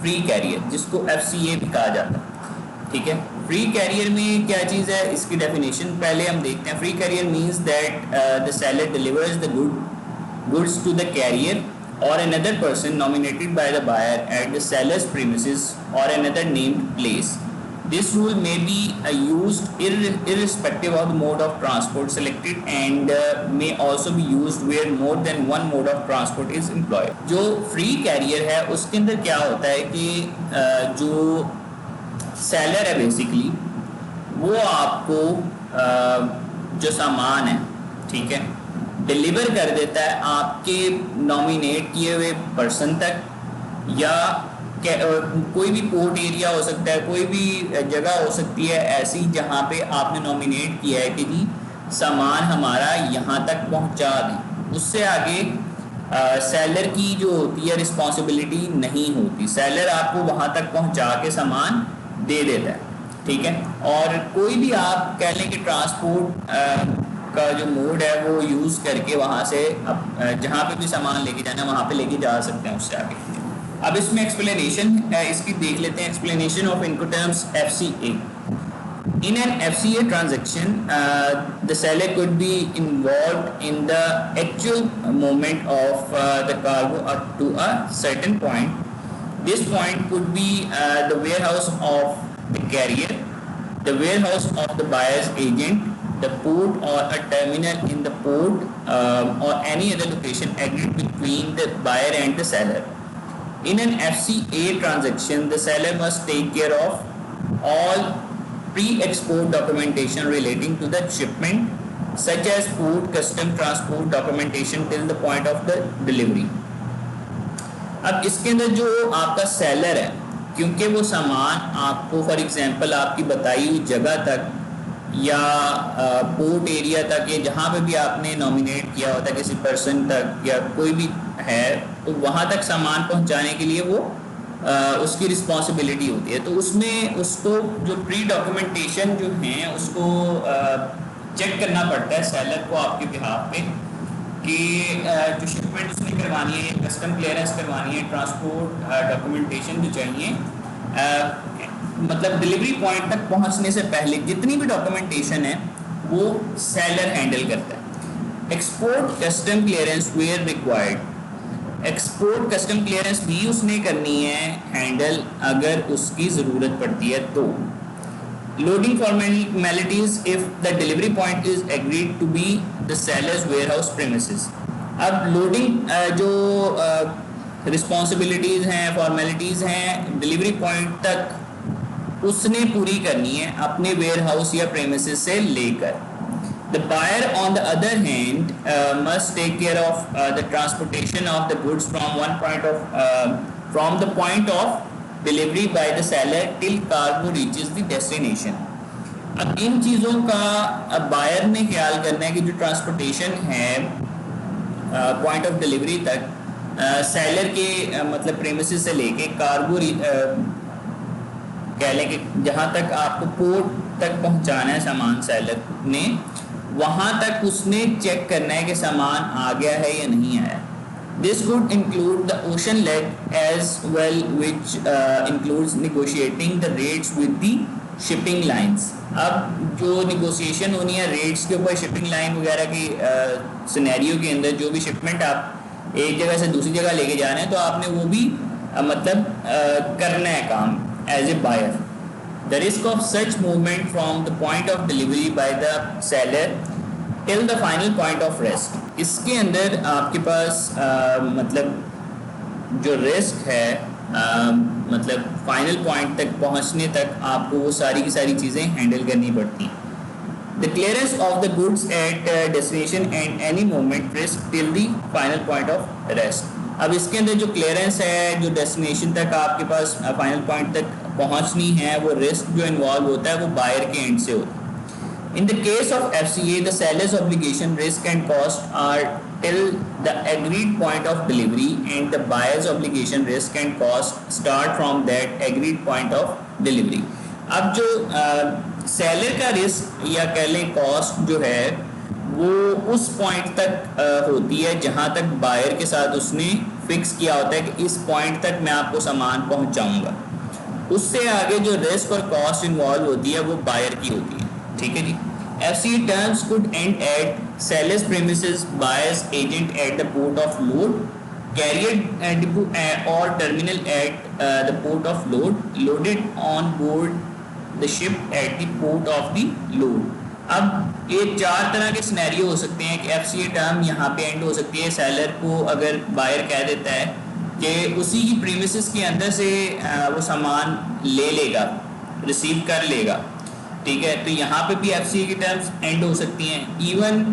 Free career, जिसको FCA भी कहा जाता है, ठीक है। फ्री कैरियर में क्या चीज़ है, इसकी डेफिनेशन पहले हम देखते हैं। Free carrier means that the seller delivers the goods to the carrier or another person nominated by the buyer at the seller's premises or another named place. This rule may be used irrespective of the mode of transport selected and may also be used where more than one mode of transport is employed. जो free carrier है उसके अंदर क्या होता है कि जो seller है बेसिकली वो आपको जो सामान है, ठीक है, डिलीवर कर देता है आपके नॉमिनेट किए हुए पर्सन तक, या कोई भी पोर्ट एरिया हो सकता है, कोई भी जगह हो सकती है ऐसी जहाँ पे आपने नॉमिनेट किया है कि जी सामान हमारा यहाँ तक पहुँचा दें। उससे आगे सेलर की जो होती है रिस्पॉन्सिबिलिटी नहीं होती, सेलर आपको वहाँ तक पहुँचा के सामान दे देता है, ठीक है। और कोई भी आप कह लें कि ट्रांसपोर्ट का जो मोड है वो यूज़ करके वहाँ से अब जहाँ पे भी सामान लेके जाना है वहाँ पे लेके जा सकते हैं उससे आगे। अब इसमें एक्सप्लेनेशन है, इसकी देख लेते हैं। Explanation of Incoterms FCA. In an FCA transaction, the seller could be involved in the actual movement of the cargo up to a certain point. This point could be the warehouse of the carrier, the warehouse of the buyer's agent, the port or a terminal in the port or any other location agreed between the buyer and the seller. In an FCA transaction, the seller must take care of all pre-export documentation relating to the shipment, such as port, custom, transport documentation till the point of the delivery. अब इसके अंदर जो आपका seller है, क्योंकि वो सामान आपको फॉर एग्जांपल आपकी बताई हुई जगह तक या पोर्ट एरिया तक या जहाँ पे भी आपने नॉमिनेट किया होता है किसी पर्सन तक या कोई भी है, तो वहाँ तक सामान पहुँचाने के लिए वो उसकी रिस्पॉन्सिबिलिटी होती है। तो उसमें उसको जो प्री डॉक्यूमेंटेशन जो हैं उसको चेक करना पड़ता है सेलर को आपके बिहाफ पे कि जो शिपमेंट उसने करवानी है, कस्टम क्लियरेंस करवानी है, ट्रांसपोर्ट डॉक्यूमेंटेशन जो चाहिए, मतलब डिलीवरी पॉइंट तक पहुंचने से पहले जितनी भी डॉक्यूमेंटेशन है वो सेलर हैंडल करता है। Export custom clearance where required, export custom clearance भी उसने करनी है हैंडल अगर उसकी ज़रूरत पड़ती है तो। Loading formalities if the delivery point is agreed to be the seller's warehouse premises. अब लोडिंग जो रिस्पॉन्सिबिलिटीज़ हैं, फॉर्मेलिटीज़ हैं डिलीवरी पॉइंट तक उसने पूरी करनी है अपने वेयरहाउस या प्रेमिसेस से लेकर। The buyer on the other hand must take care of the transportation of the goods from the point of delivery by the seller till cargo reaches the destination. अब इन चीज़ों का अब बायर ने ख्याल करना है कि जो ट्रांसपोर्टेशन है पॉइंट ऑफ डिलीवरी तक सेलर के मतलब प्रेमिसेस से लेके कार्गो कह लें कि जहाँ तक आपको पोर्ट तक पहुँचाना है सामान सेलर ने, वहाँ तक उसने चेक करना है कि सामान आ गया है या नहीं आया। This could include the ocean leg as well, which includes negotiating the rates with the shipping lines. अब जो negotiation होनी है रेट्स के ऊपर शिपिंग लाइन वगैरह की सिनेरियो के अंदर, जो भी शिपमेंट आप एक जगह से दूसरी जगह लेके जा रहे हैं तो आपने वो भी मतलब करना है काम as a buyer. The risk of such movement from the point of delivery by the seller till the final point of rest. इसके अंदर आपके पास मतलब जो रिस्क है मतलब फाइनल पॉइंट तक पहुंचने तक आपको वो सारी की सारी चीज़ें हैंडल करनी पड़ती हैं। The clearance of the goods at destination and any movement risk till the final point of rest. अब इसके अंदर जो क्लियरेंस है, जो डेस्टिनेशन तक आपके पास फाइनल पॉइंट तक पहुंचनी है, वो रिस्क जो इन्वॉल्व होता है वो बायर के एंड से होता है। In the case of FCA, the seller's obligation risk and cost are till the agreed point of delivery and the buyer's obligation risk and cost start from that agreed point of delivery. अब जो seller का risk या कह लें cost जो है वो उस पॉइंट तक होती है जहां तक बायर के साथ उसने फिक्स किया होता है कि इस पॉइंट तक मैं आपको सामान पहुंचाऊंगा। उससे आगे जो रिस्क और कॉस्ट इन्वॉल्व होती है वो बायर की होती है, ठीक है जी। FCA terms could end at seller's premises, buyer's agent at the port of load, carrier depot or terminal at the port of load, loaded on board the ship at the port of the load। अब ये 4 तरह के scenario हो सकते हैं कि FCA term यहाँ पे एंड हो सकती है सेलर को अगर बायर कह देता है कि उसी की प्रीमिसेस के अंदर से वो सामान ले लेगा, रिसीव कर लेगा, ठीक है। तो यहाँ पे भी FCA की टर्म्स एंड हो सकती हैं। इवन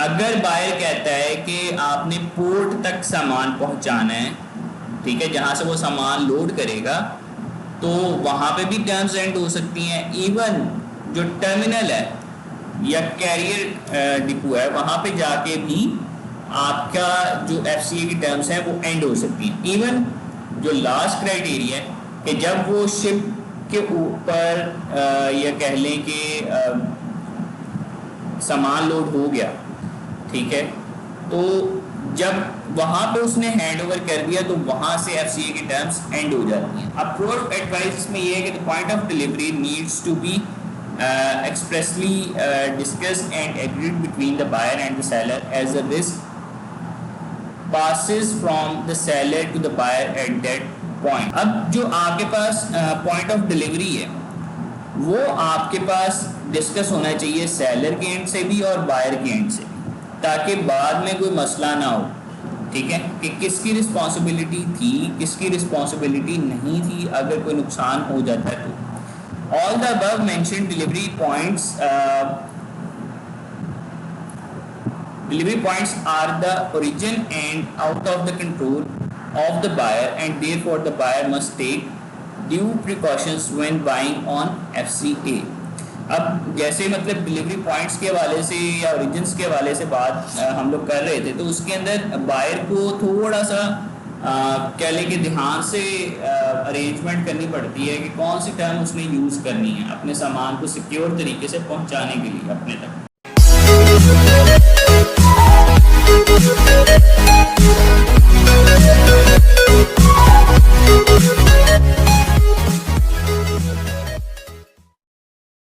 अगर बायर कहता है कि आपने पोर्ट तक सामान पहुँचाना है, ठीक है, जहाँ से वो सामान लोड करेगा, तो वहाँ पे भी टर्म्स एंड हो सकती हैं। इवन जो टर्मिनल है या कैरियर डिपो है वहाँ पे जाके भी आपका जो FCA की टर्म्स हैं वो एंड हो सकती हैं। इवन जो लास्ट क्राइटेरिया है कि जब वो शिप के ऊपर या कह लें कि सामान लोड हो गया, ठीक है, तो जब वहाँ पे उसने हैंड ओवर कर दिया तो वहाँ से FCA की टर्म्स एंड हो जाती हैं। अब प्रोर ऑफ एडवाइस में ये है कि the point of delivery needs to be expressly discussed and agreed between the buyer and the seller as the risk passes from the seller to the buyer at that point। अब जो आपके पास point of delivery है वो आपके पास discuss होना चाहिए seller के and से भी और बायर के एंड से भी, ताकि बाद में कोई मसला ना हो, ठीक है, कि किसकी रिस्पॉन्सिबिलिटी थी किसकी रिस्पॉन्सिबिलिटी नहीं थी अगर कोई नुकसान हो जाता है तो। All the above mentioned delivery points are the origin and out of the control of the buyer, and therefore the buyer must take due precautions when buying on FCA। अब जैसे मतलब डिलीवरी पॉइंट्स के हवाले से या origins के हवाले से बात हम लोग कर रहे थे, तो उसके अंदर बायर को थोड़ा सा कह लें कि ध्यान से अरेंजमेंट करनी पड़ती है कि कौन सी टर्म उसने यूज़ करनी है अपने सामान को सिक्योर तरीके से पहुंचाने के लिए अपने तक।